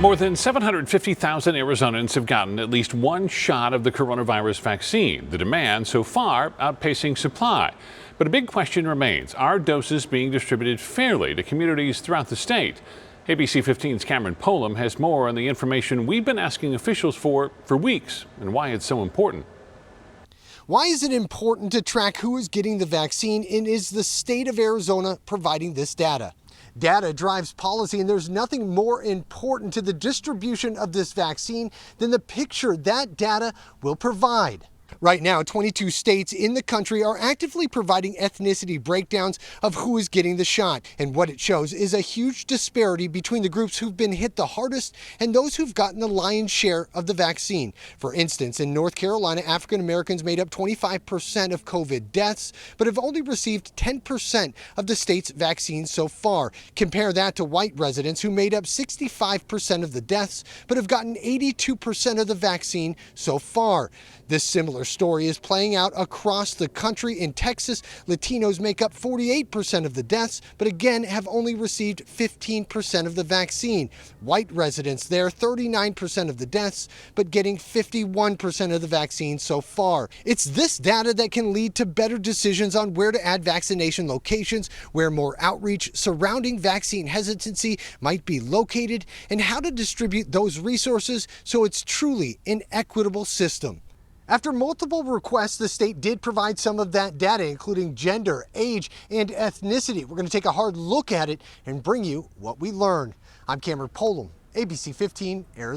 More than 750,000 Arizonans have gotten at least one shot of the coronavirus vaccine, the demand so far outpacing supply. But a big question remains, are doses being distributed fairly to communities throughout the state? ABC 15's Cameron Polam has more on the information we've been asking officials for weeks and why it's so important. Why is it important to track who is getting the vaccine, and is the state of Arizona providing this data? Data drives policy, and there's nothing more important to the distribution of this vaccine than the picture that data will provide. Right now, 22 states in the country are actively providing ethnicity breakdowns of who is getting the shot. And what it shows is a huge disparity between the groups who've been hit the hardest and those who've gotten the lion's share of the vaccine. For instance, in North Carolina, African Americans made up 25% of COVID deaths, but have only received 10% of the state's vaccines so far. Compare that to white residents who made up 65% of the deaths, but have gotten 82% of the vaccine so far. This similar story is playing out across the country. In Texas, Latinos make up 48% of the deaths, but again have only received 15% of the vaccine. White residents there, 39% of the deaths, but getting 51% of the vaccine so far. It's this data that can lead to better decisions on where to add vaccination locations, where more outreach surrounding vaccine hesitancy might be located, and how to distribute those resources so it's truly an equitable system. After multiple requests, the state did provide some of that data, including gender, age, and ethnicity. We're going to take a hard look at it and bring you what we learned. I'm Cameron Polam, ABC 15, Arizona.